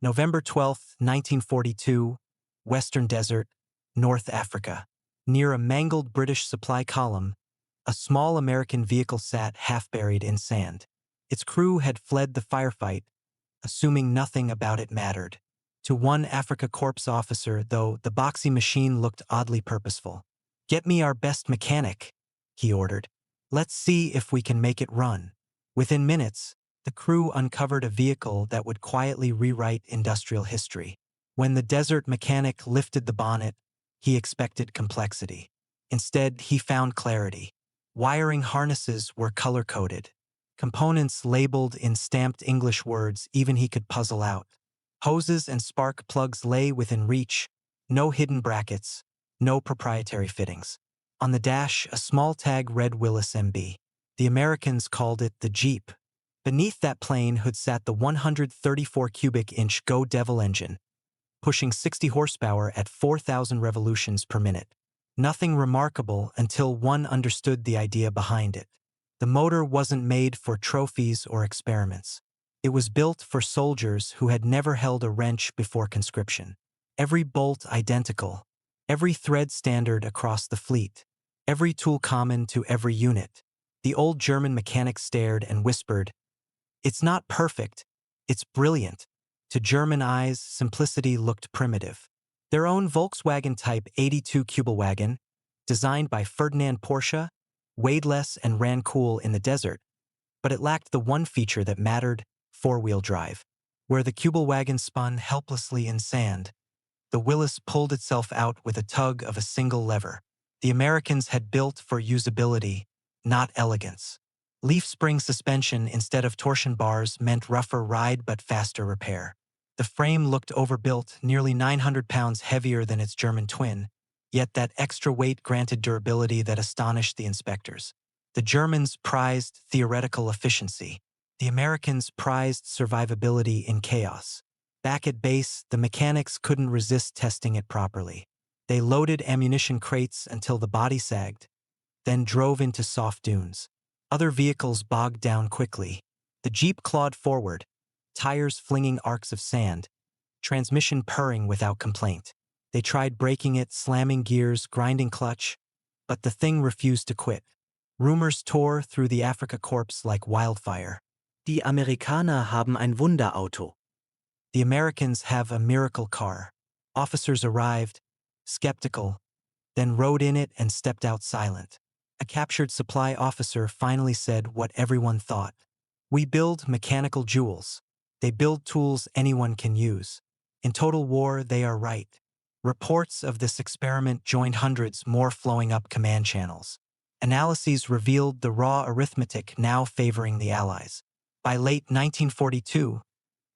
November 12, 1942, Western Desert, North Africa. Near a mangled British supply column, a small American vehicle sat half-buried in sand. Its crew had fled the firefight, assuming nothing about it mattered. To one Afrika Korps officer, though, the boxy machine looked oddly purposeful. "Get me our best mechanic," he ordered. "Let's see if we can make it run." Within minutes, the crew uncovered a vehicle that would quietly rewrite industrial history. When the desert mechanic lifted the bonnet, he expected complexity. Instead, he found clarity. Wiring harnesses were color-coded. Components labeled in stamped English words even he could puzzle out. Hoses and spark plugs lay within reach, no hidden brackets, no proprietary fittings. On the dash, a small tag read Willys MB. The Americans called it the Jeep. Beneath that plain hood sat the 134 cubic inch Go Devil engine, pushing 60 horsepower at 4,000 revolutions per minute. Nothing remarkable until one understood the idea behind it. The motor wasn't made for trophies or experiments. It was built for soldiers who had never held a wrench before conscription. Every bolt identical, every thread standard across the fleet, every tool common to every unit. The old German mechanic stared and whispered, "It's not perfect, it's brilliant." To German eyes, simplicity looked primitive. Their own Volkswagen Type 82 Kubelwagen, designed by Ferdinand Porsche, weighed less and ran cool in the desert, but it lacked the one feature that mattered: four-wheel drive. Where the Kubelwagen spun helplessly in sand, the Willys pulled itself out with a tug of a single lever. The Americans had built for usability, not elegance. Leaf spring suspension instead of torsion bars meant rougher ride but faster repair. The frame looked overbuilt, nearly 900 pounds heavier than its German twin, yet that extra weight granted durability that astonished the inspectors. The Germans prized theoretical efficiency. The Americans prized survivability in chaos. Back at base, the mechanics couldn't resist testing it properly. They loaded ammunition crates until the body sagged, then drove into soft dunes. Other vehicles bogged down quickly. The Jeep clawed forward, tires flinging arcs of sand, transmission purring without complaint. They tried braking it, slamming gears, grinding clutch, but the thing refused to quit. Rumors tore through the Afrika Korps like wildfire. Die Amerikaner haben ein Wunderauto. The Americans have a miracle car. Officers arrived, skeptical, then rode in it and stepped out silent. A captured supply officer finally said what everyone thought. "We build mechanical jewels. They build tools anyone can use. In total war, they are right." Reports of this experiment joined hundreds more flowing up command channels. Analyses revealed the raw arithmetic now favoring the Allies. By late 1942,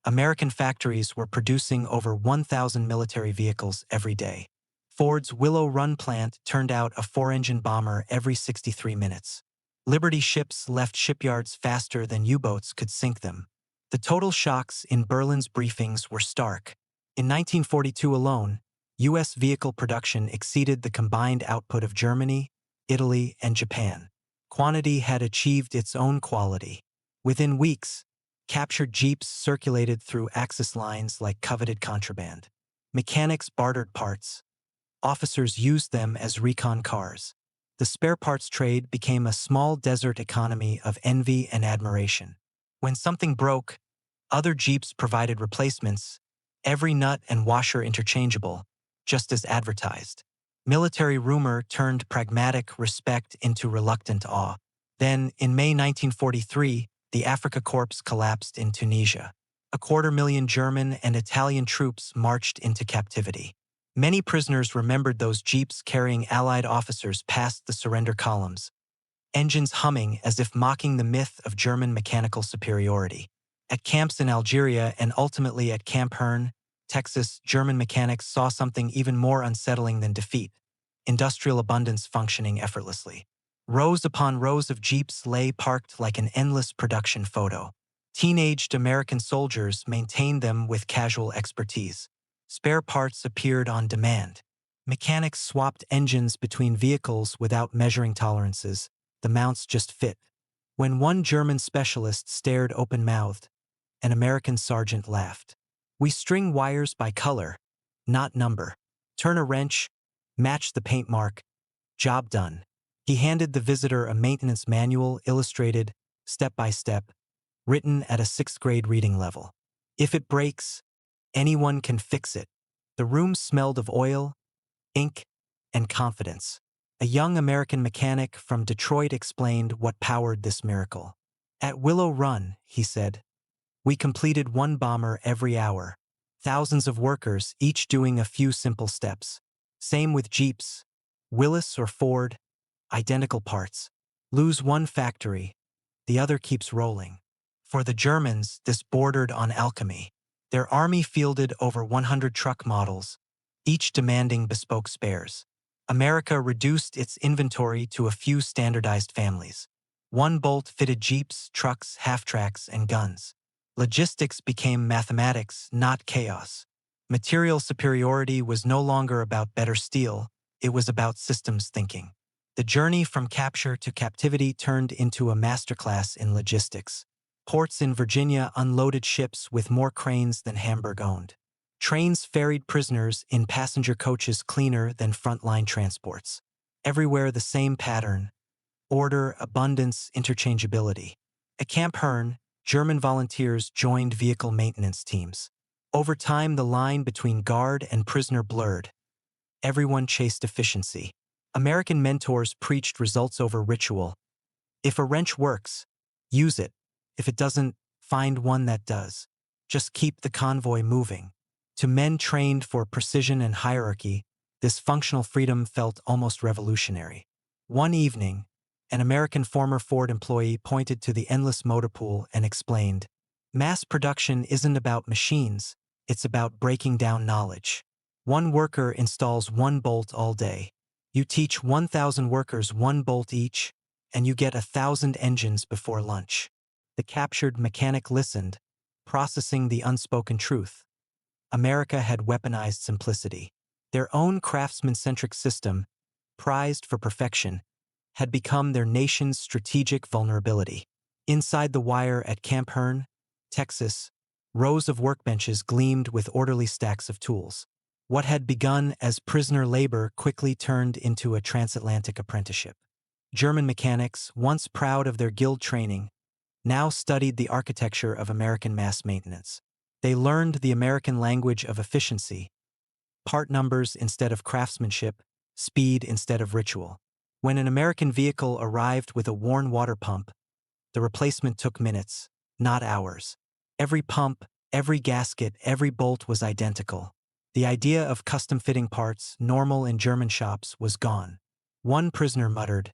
American factories were producing over 1,000 military vehicles every day. Ford's Willow Run plant turned out a 4-engine bomber every 63 minutes. Liberty ships left shipyards faster than U-boats could sink them. The total shocks in Berlin's briefings were stark. In 1942 alone, U.S. vehicle production exceeded the combined output of Germany, Italy, and Japan. Quantity had achieved its own quality. Within weeks, captured Jeeps circulated through Axis lines like coveted contraband. Mechanics bartered parts. Officers used them as recon cars. The spare parts trade became a small desert economy of envy and admiration. When something broke, other Jeeps provided replacements, every nut and washer interchangeable, just as advertised. Military rumor turned pragmatic respect into reluctant awe. Then, in May 1943, the Afrika Korps collapsed in Tunisia. 250,000 German and Italian troops marched into captivity. Many prisoners remembered those Jeeps carrying Allied officers past the surrender columns, engines humming as if mocking the myth of German mechanical superiority. At camps in Algeria and ultimately at Camp Hearn, Texas, German mechanics saw something even more unsettling than defeat: industrial abundance functioning effortlessly. Rows upon rows of Jeeps lay parked like an endless production photo. Teenaged American soldiers maintained them with casual expertise. Spare parts appeared on demand. Mechanics swapped engines between vehicles without measuring tolerances. The mounts just fit. When one German specialist stared open-mouthed, an American sergeant laughed. We string wires by color, not number. Turn a wrench, match the paint mark, job done. He handed the visitor a maintenance manual illustrated, step by step, written at a sixth-grade reading level. If it breaks, anyone can fix it. The room smelled of oil, ink, and confidence. A young American mechanic from Detroit explained what powered this miracle. At Willow Run, he said, we completed one bomber every hour. Thousands of workers, each doing a few simple steps. Same with Jeeps. Willys or Ford, identical parts. Lose one factory, the other keeps rolling. For the Germans, this bordered on alchemy. Their army fielded over 100 truck models, each demanding bespoke spares. America reduced its inventory to a few standardized families. One bolt-fitted Jeeps, trucks, half-tracks, and guns. Logistics became mathematics, not chaos. Material superiority was no longer about better steel, it was about systems thinking. The journey from capture to captivity turned into a masterclass in logistics. Ports in Virginia unloaded ships with more cranes than Hamburg owned. Trains ferried prisoners in passenger coaches cleaner than frontline transports. Everywhere the same pattern: order, abundance, interchangeability. At Camp Hearn, German volunteers joined vehicle maintenance teams. Over time, the line between guard and prisoner blurred. Everyone chased efficiency. American mentors preached results over ritual. If a wrench works, use it. If it doesn't, find one that does. Just keep the convoy moving. To men trained for precision and hierarchy, this functional freedom felt almost revolutionary. One evening, an American former Ford employee pointed to the endless motorpool and explained, mass production isn't about machines, it's about breaking down knowledge. One worker installs one bolt all day. You teach 1,000 workers one bolt each, and you get 1,000 engines before lunch. The captured mechanic listened, processing the unspoken truth. America had weaponized simplicity. Their own craftsman-centric system, prized for perfection, had become their nation's strategic vulnerability. Inside the wire at Camp Hearn, Texas, rows of workbenches gleamed with orderly stacks of tools. What had begun as prisoner labor quickly turned into a transatlantic apprenticeship. German mechanics, once proud of their guild training, now studied the architecture of American mass maintenance. They learned the American language of efficiency, part numbers instead of craftsmanship, speed instead of ritual. When an American vehicle arrived with a worn water pump, the replacement took minutes, not hours. Every pump, every gasket, every bolt was identical. The idea of custom-fitting parts, normal in German shops, was gone. One prisoner muttered,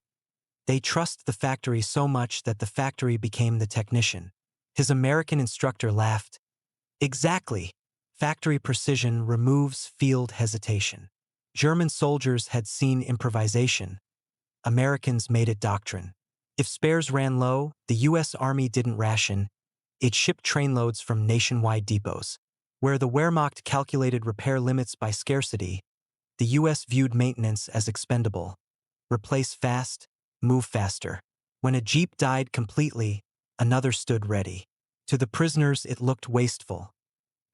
"They trust the factory so much that the factory became the technician." His American instructor laughed. Exactly. Factory precision removes field hesitation. German soldiers had seen improvisation. Americans made it doctrine. If spares ran low, the U.S. Army didn't ration. It shipped trainloads from nationwide depots. Where the Wehrmacht calculated repair limits by scarcity, the U.S. viewed maintenance as expendable. Replace fast, move faster. When a Jeep died completely, another stood ready. To the prisoners, it looked wasteful.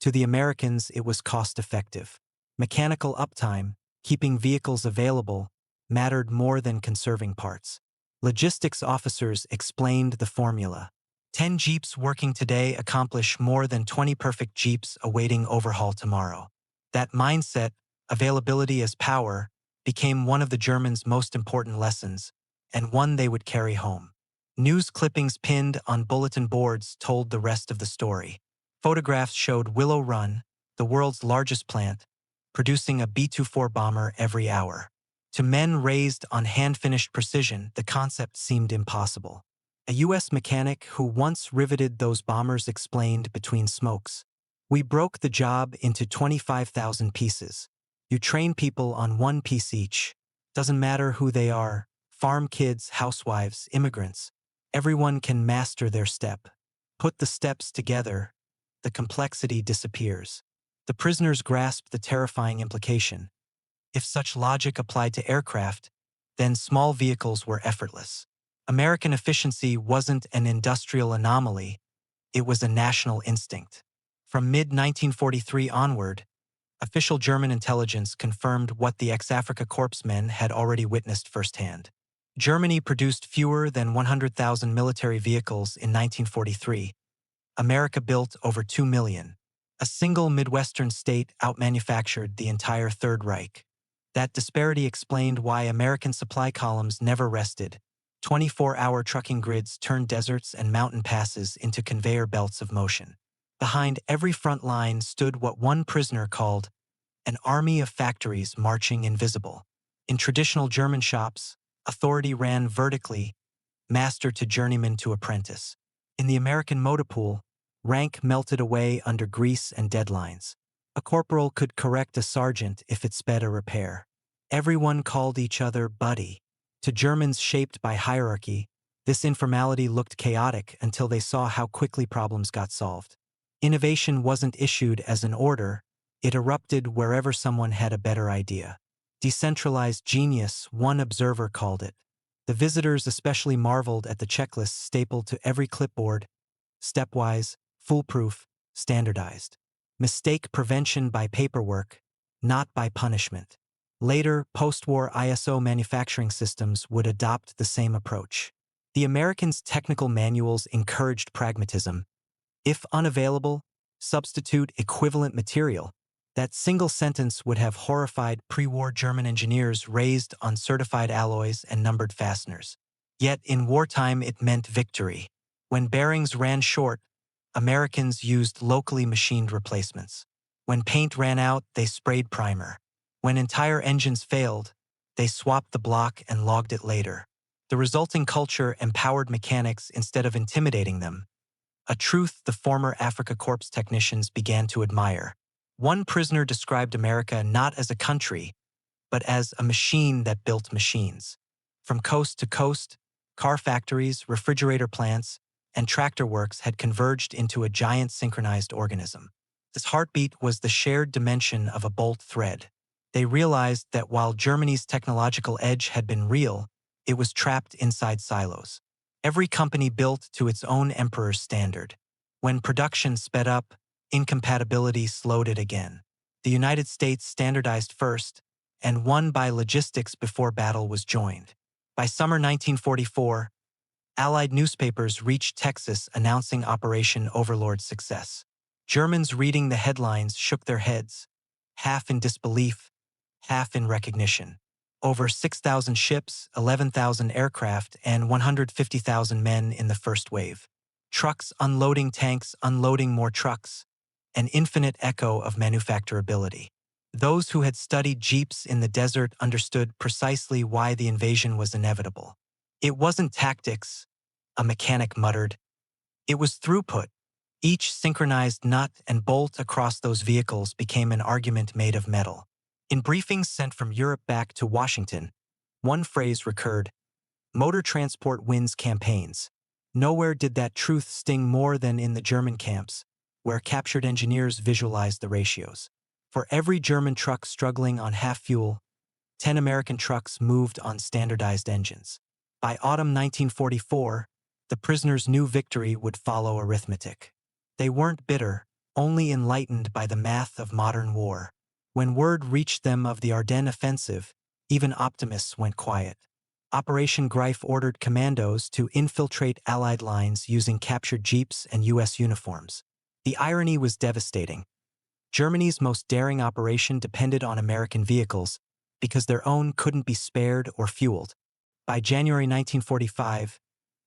To the Americans, it was cost-effective. Mechanical uptime, keeping vehicles available, mattered more than conserving parts. Logistics officers explained the formula. 10 Jeeps working today accomplish more than 20 perfect Jeeps awaiting overhaul tomorrow. That mindset, availability as power, became one of the Germans' most important lessons, and one they would carry home. News clippings pinned on bulletin boards told the rest of the story. Photographs showed Willow Run, the world's largest plant, producing a B-24 bomber every hour. To men raised on hand-finished precision, the concept seemed impossible. A U.S. mechanic who once riveted those bombers explained between smokes, "We broke the job into 25,000 pieces. You train people on one piece each. Doesn't matter who they are, farm kids, housewives, immigrants. Everyone can master their step. Put the steps together, the complexity disappears." The prisoners grasped the terrifying implication. If such logic applied to aircraft, then small vehicles were effortless. American efficiency wasn't an industrial anomaly, it was a national instinct. From mid-1943 onward, official German intelligence confirmed what the ex-Afrika Korps men had already witnessed firsthand. Germany produced fewer than 100,000 military vehicles in 1943. America built over 2 million. A single Midwestern state outmanufactured the entire Third Reich. That disparity explained why American supply columns never rested. 24-hour trucking grids turned deserts and mountain passes into conveyor belts of motion. Behind every front line stood what one prisoner called an army of factories marching invisible. In traditional German shops, authority ran vertically, master to journeyman to apprentice. In the American motorpool, rank melted away under grease and deadlines. A corporal could correct a sergeant if it sped a repair. Everyone called each other buddy. To Germans shaped by hierarchy, this informality looked chaotic until they saw how quickly problems got solved. Innovation wasn't issued as an order, it erupted wherever someone had a better idea. Decentralized genius, one observer called it. The visitors especially marveled at the checklists stapled to every clipboard, stepwise, foolproof, standardized. Mistake prevention by paperwork, not by punishment. Later, post-war ISO manufacturing systems would adopt the same approach. The Americans' technical manuals encouraged pragmatism. If unavailable, substitute equivalent material. That single sentence would have horrified pre-war German engineers raised on certified alloys and numbered fasteners. Yet in wartime it meant victory. When bearings ran short, Americans used locally machined replacements. When paint ran out, they sprayed primer. When entire engines failed, they swapped the block and logged it later. The resulting culture empowered mechanics instead of intimidating them, a truth the former Afrika Korps technicians began to admire. One prisoner described America not as a country, but as a machine that built machines. From coast to coast, car factories, refrigerator plants, and tractor works had converged into a giant synchronized organism. This heartbeat was the shared dimension of a bolt thread. They realized that while Germany's technological edge had been real, it was trapped inside silos. Every company built to its own emperor's standard. When production sped up, incompatibility slowed it again. The United States standardized first and won by logistics before battle was joined. By summer 1944, Allied newspapers reached Texas announcing Operation Overlord's success. Germans reading the headlines shook their heads, half in disbelief, half in recognition. Over 6,000 ships, 11,000 aircraft, and 150,000 men in the first wave. Trucks unloading tanks, unloading more trucks. An infinite echo of manufacturability. Those who had studied Jeeps in the desert understood precisely why the invasion was inevitable. It wasn't tactics, a mechanic muttered. It was throughput. Each synchronized nut and bolt across those vehicles became an argument made of metal. In briefings sent from Europe back to Washington, one phrase recurred: motor transport wins campaigns. Nowhere did that truth sting more than in the German camps, where captured engineers visualized the ratios. For every German truck struggling on half fuel, 10 American trucks moved on standardized engines. By autumn 1944, the prisoners knew victory would follow arithmetic. They weren't bitter, only enlightened by the math of modern war. When word reached them of the Ardennes offensive, even optimists went quiet. Operation Greif ordered commandos to infiltrate Allied lines using captured jeeps and U.S. uniforms. The irony was devastating. Germany's most daring operation depended on American vehicles because their own couldn't be spared or fueled. By January 1945,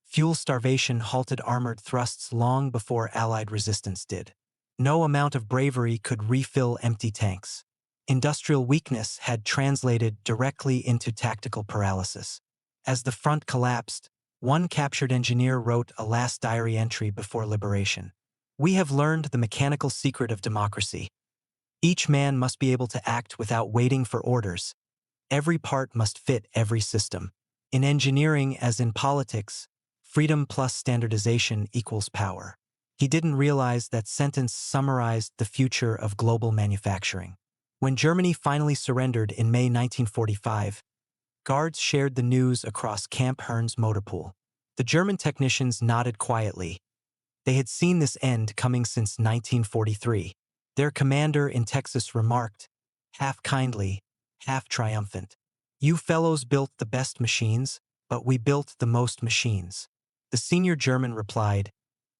fuel starvation halted armored thrusts long before Allied resistance did. No amount of bravery could refill empty tanks. Industrial weakness had translated directly into tactical paralysis. As the front collapsed, one captured engineer wrote a last diary entry before liberation. "We have learned the mechanical secret of democracy. Each man must be able to act without waiting for orders. Every part must fit every system. In engineering, as in politics, freedom plus standardization equals power." He didn't realize that sentence summarized the future of global manufacturing. When Germany finally surrendered in May 1945, guards shared the news across Camp Hearn's motorpool. The German technicians nodded quietly. They had seen this end coming since 1943. Their commander in Texas remarked, half kindly, half triumphant, "You fellows built the best machines, but we built the most machines." The senior German replied,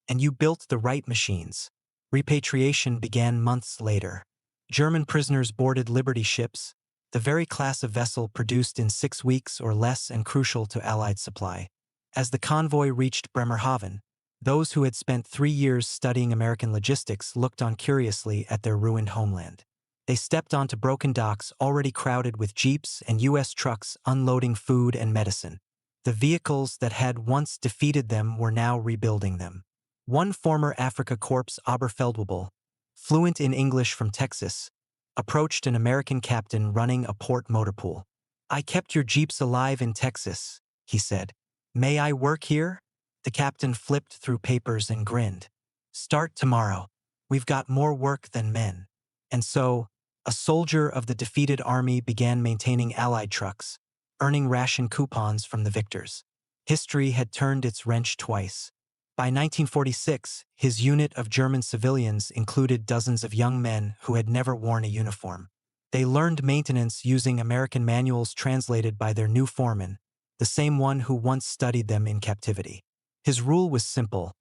"And you built the right machines." Repatriation began months later. German prisoners boarded Liberty ships, the very class of vessel produced in 6 weeks or less and crucial to Allied supply. As the convoy reached Bremerhaven, those who had spent 3 years studying American logistics looked on curiously at their ruined homeland. They stepped onto broken docks already crowded with jeeps and U.S. trucks unloading food and medicine. The vehicles that had once defeated them were now rebuilding them. One former Afrika Korps Oberfeldwebel, fluent in English from Texas, approached an American captain running a port motorpool. "I kept your jeeps alive in Texas," he said. "May I work here?" The captain flipped through papers and grinned. "Start tomorrow. We've got more work than men." And so, a soldier of the defeated army began maintaining Allied trucks, earning ration coupons from the victors. History had turned its wrench twice. By 1946, his unit of German civilians included dozens of young men who had never worn a uniform. They learned maintenance using American manuals translated by their new foreman, the same one who once studied them in captivity. His rule was simple: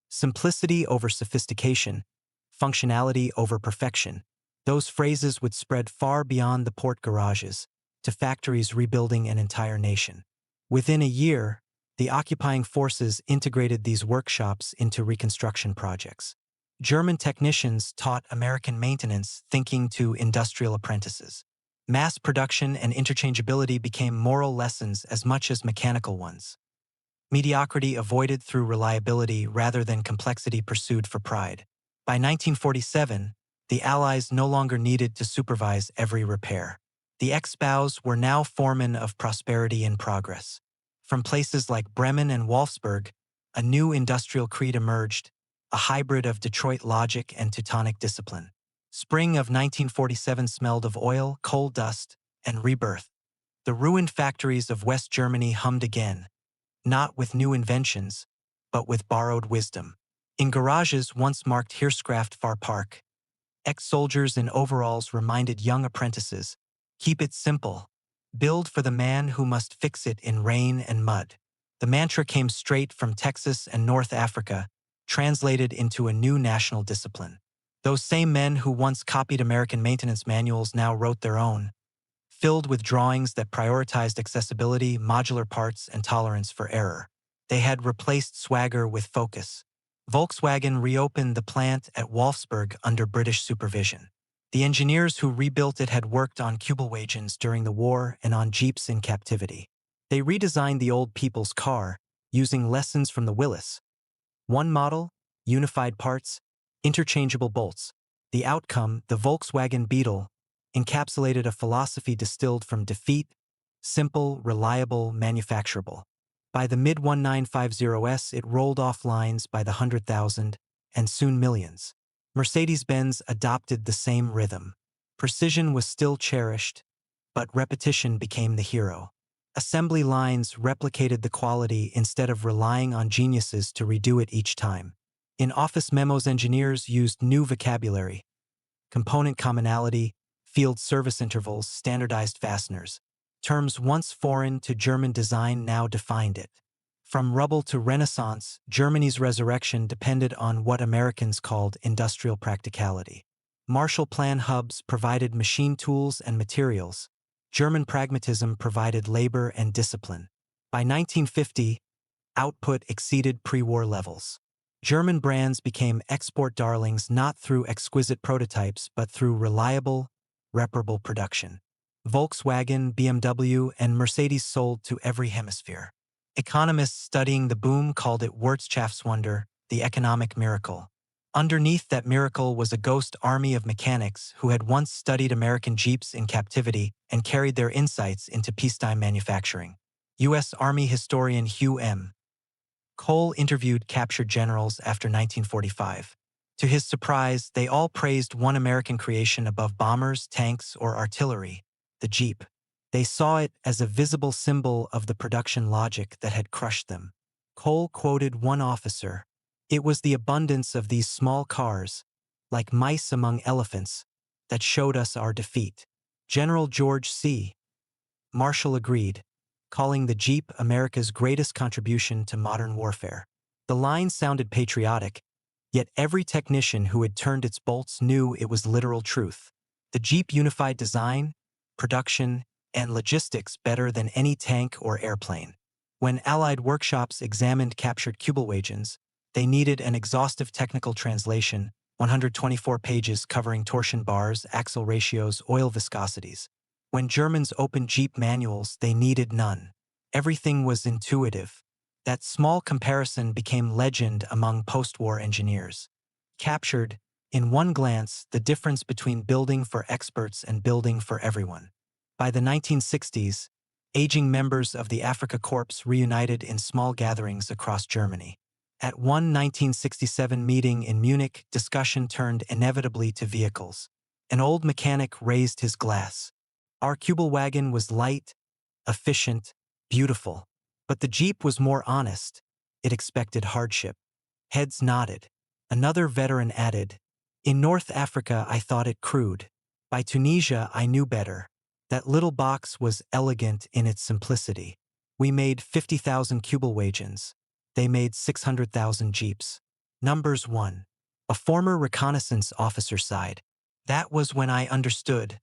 simplicity over sophistication, functionality over perfection. Those phrases would spread far beyond the port garages, to factories rebuilding an entire nation. Within a year, the occupying forces integrated these workshops into reconstruction projects. German technicians taught American maintenance thinking to industrial apprentices. Mass production and interchangeability became moral lessons as much as mechanical ones. Mediocrity avoided through reliability rather than complexity pursued for pride. By 1947, the Allies no longer needed to supervise every repair. The ex-bows were now foremen of prosperity and progress. From places like Bremen and Wolfsburg, a new industrial creed emerged, a hybrid of Detroit logic and Teutonic discipline. Spring of 1947 smelled of oil, coal dust, and rebirth. The ruined factories of West Germany hummed again, not with new inventions, but with borrowed wisdom. In garages once marked Heerskraft Far Park, ex-soldiers in overalls reminded young apprentices, "Keep it simple. Build for the man who must fix it in rain and mud." The mantra came straight from Texas and North Africa, translated into a new national discipline. Those same men who once copied American maintenance manuals now wrote their own, filled with drawings that prioritized accessibility, modular parts, and tolerance for error. They had replaced swagger with focus. Volkswagen reopened the plant at Wolfsburg under British supervision. The engineers who rebuilt it had worked on Kübelwagens during the war and on Jeeps in captivity. They redesigned the old people's car, using lessons from the Willys. One model, unified parts, interchangeable bolts. The outcome, the Volkswagen Beetle, encapsulated a philosophy distilled from defeat: simple, reliable, manufacturable. By the mid-1950s, it rolled off lines by the 100,000, and soon millions. Mercedes-Benz adopted the same rhythm. Precision was still cherished, but repetition became the hero. Assembly lines replicated the quality instead of relying on geniuses to redo it each time. In office memos, engineers used new vocabulary: component commonality, field service intervals, standardized fasteners. Terms once foreign to German design now defined it. From rubble to Renaissance, Germany's resurrection depended on what Americans called industrial practicality. Marshall Plan hubs provided machine tools and materials. German pragmatism provided labor and discipline. By 1950, output exceeded pre-war levels. German brands became export darlings not through exquisite prototypes but through reliable, reparable production. Volkswagen, BMW, and Mercedes sold to every hemisphere. Economists studying the boom called it Wirtschaftswunder, the economic miracle. Underneath that miracle was a ghost army of mechanics who had once studied American Jeeps in captivity and carried their insights into peacetime manufacturing. U.S. Army historian Hugh M. Cole interviewed captured generals after 1945. To his surprise, they all praised one American creation above bombers, tanks, or artillery: the Jeep. They saw it as a visible symbol of the production logic that had crushed them. Cole quoted one officer, It was the abundance of these small cars, like mice among elephants, that showed us our defeat. General George C. Marshall agreed, calling the Jeep America's greatest contribution to modern warfare. The line sounded patriotic, yet every technician who had turned its bolts knew it was literal truth. The Jeep unified design, production, and logistics better than any tank or airplane. When Allied workshops examined captured Kübelwagens, they needed an exhaustive technical translation, 124 pages covering torsion bars, axle ratios, oil viscosities. When Germans opened Jeep manuals, they needed none. Everything was intuitive. That small comparison became legend among post-war engineers. Captured, in one glance, the difference between building for experts and building for everyone. By the 1960s, aging members of the Afrika Korps reunited in small gatherings across Germany. At one 1967 meeting in Munich, discussion turned inevitably to vehicles. An old mechanic raised his glass. Our Kübelwagen was light, efficient, beautiful. But the Jeep was more honest. It expected hardship. Heads nodded. Another veteran added, "In North Africa I thought it crude. By Tunisia I knew better. That little box was elegant in its simplicity. We made 50,000 Kübelwagens. They made 600,000 Jeeps." Numbers 1. A former reconnaissance officer sighed. That was when I understood.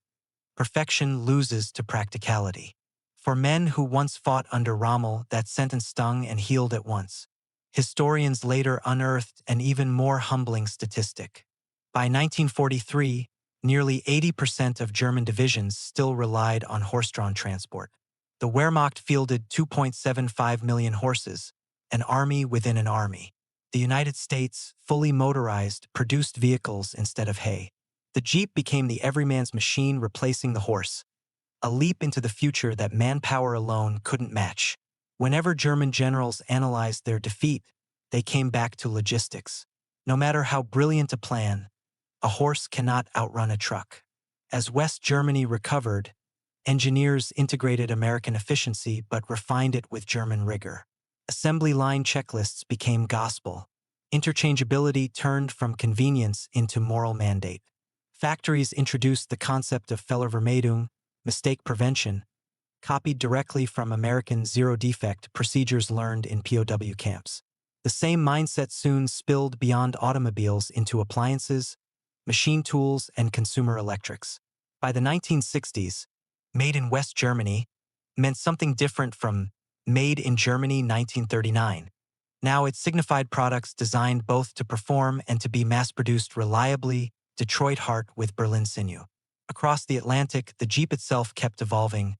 Perfection loses to practicality. For men who once fought under Rommel, that sentence stung and healed at once. Historians later unearthed an even more humbling statistic. By 1943, nearly 80% of German divisions still relied on horse-drawn transport. The Wehrmacht fielded 2.75 million horses, an army within an army. The United States, fully motorized, produced vehicles instead of hay. The Jeep became the everyman's machine, replacing the horse, a leap into the future that manpower alone couldn't match. Whenever German generals analyzed their defeat, they came back to logistics. No matter how brilliant a plan, a horse cannot outrun a truck. As West Germany recovered, engineers integrated American efficiency but refined it with German rigor. Assembly line checklists became gospel. Interchangeability turned from convenience into moral mandate. Factories introduced the concept of Fehlervermeidung, mistake prevention, copied directly from American zero-defect procedures learned in POW camps. The same mindset soon spilled beyond automobiles into appliances, machine tools, and consumer electrics. By the 1960s, made in West Germany meant something different from made in Germany 1939. Now it signified products designed both to perform and to be mass-produced reliably, Detroit heart with Berlin sinew. Across the Atlantic, the Jeep itself kept evolving.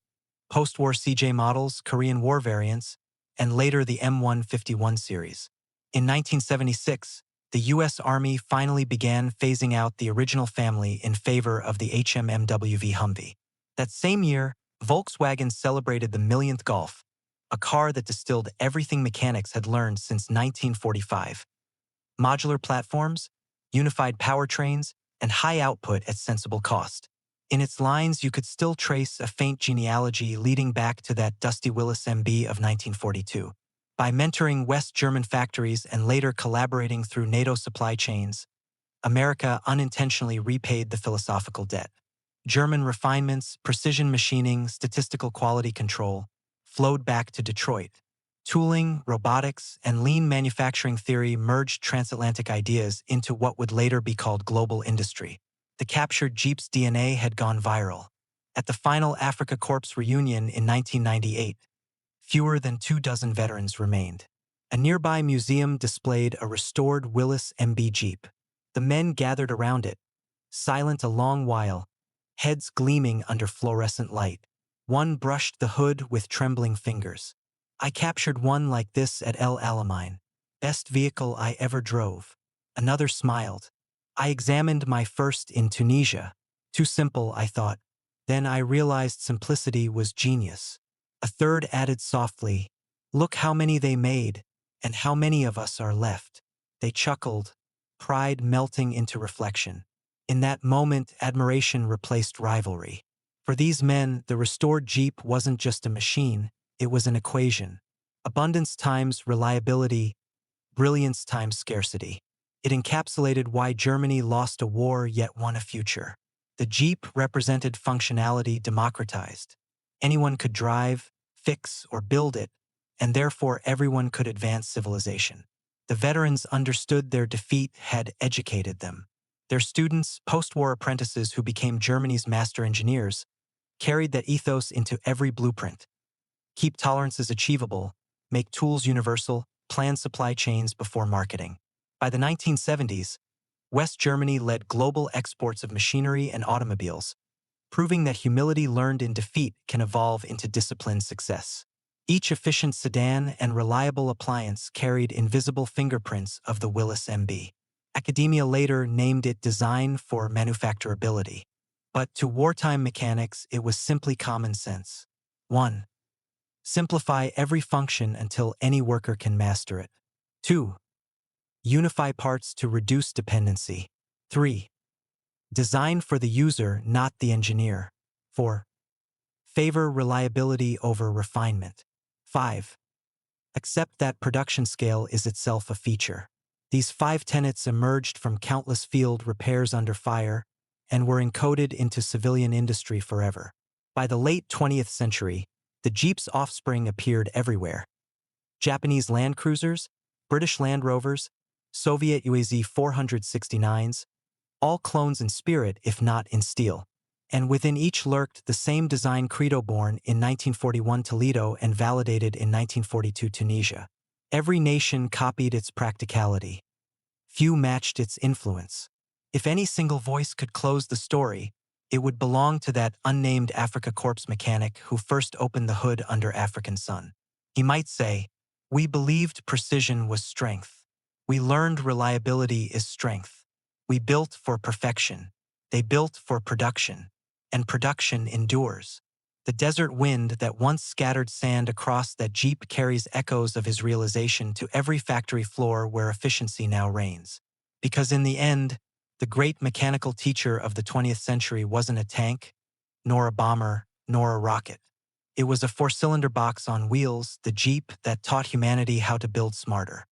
Post-war CJ models, Korean War variants, and later the M151 series. In 1976, the U.S. Army finally began phasing out the original family in favor of the HMMWV Humvee. That same year, Volkswagen celebrated the millionth Golf, a car that distilled everything mechanics had learned since 1945. Modular platforms, unified powertrains, and high output at sensible cost. In its lines, you could still trace a faint genealogy leading back to that dusty Willys MB of 1942. By mentoring West German factories and later collaborating through NATO supply chains, America unintentionally repaid the philosophical debt. German refinements, precision machining, statistical quality control flowed back to Detroit. Tooling, robotics, and lean manufacturing theory merged transatlantic ideas into what would later be called global industry. The captured Jeep's DNA had gone viral. At the final Afrika Korps reunion in 1998, fewer than 24 veterans remained. A nearby museum displayed a restored Willys MB Jeep. The men gathered around it, silent a long while, heads gleaming under fluorescent light. One brushed the hood with trembling fingers. "I captured one like this at El Alamein. Best vehicle I ever drove." Another smiled. "I examined my first in Tunisia. Too simple, I thought. Then I realized simplicity was genius." A third added softly, "Look how many they made, and how many of us are left." They chuckled, pride melting into reflection. In that moment, admiration replaced rivalry. For these men, the restored Jeep wasn't just a machine, it was an equation. Abundance times reliability brilliance times scarcity. It encapsulated why Germany lost a war yet won a future. The Jeep represented functionality democratized. Anyone could drive, fix, or build it, and therefore everyone could advance civilization. The veterans understood their defeat had educated them. Their students, post-war apprentices who became Germany's master engineers, carried that ethos into every blueprint. Keep tolerances achievable, make tools universal, plan supply chains before marketing. By the 1970s, West Germany led global exports of machinery and automobiles, proving that humility learned in defeat can evolve into disciplined success. Each efficient sedan and reliable appliance carried invisible fingerprints of the Willys MB. Academia later named it design for manufacturability. But to wartime mechanics, it was simply common sense. 1. Simplify every function until any worker can master it. 2. Unify parts to reduce dependency. 3. Design for the user, not the engineer. 4. Favor reliability over refinement. 5. Accept that production scale is itself a feature. These 5 tenets emerged from countless field repairs under fire and were encoded into civilian industry forever. By the late 20th century, the Jeep's offspring appeared everywhere. Japanese Land Cruisers, British Land Rovers, Soviet UAZ 469s, all clones in spirit if not in steel. And within each lurked the same design credo born in 1941 Toledo and validated in 1942 Tunisia. Every nation copied its practicality. Few matched its influence. If any single voice could close the story, it would belong to that unnamed Afrika Korps mechanic who first opened the hood under African sun. He might say, "We believed precision was strength. We learned reliability is strength. We built for perfection. They built for production. And production endures." The desert wind that once scattered sand across that Jeep carries echoes of his realization to every factory floor where efficiency now reigns. Because in the end, the great mechanical teacher of the 20th century wasn't a tank, nor a bomber, nor a rocket. It was a 4-cylinder box on wheels, the Jeep that taught humanity how to build smarter.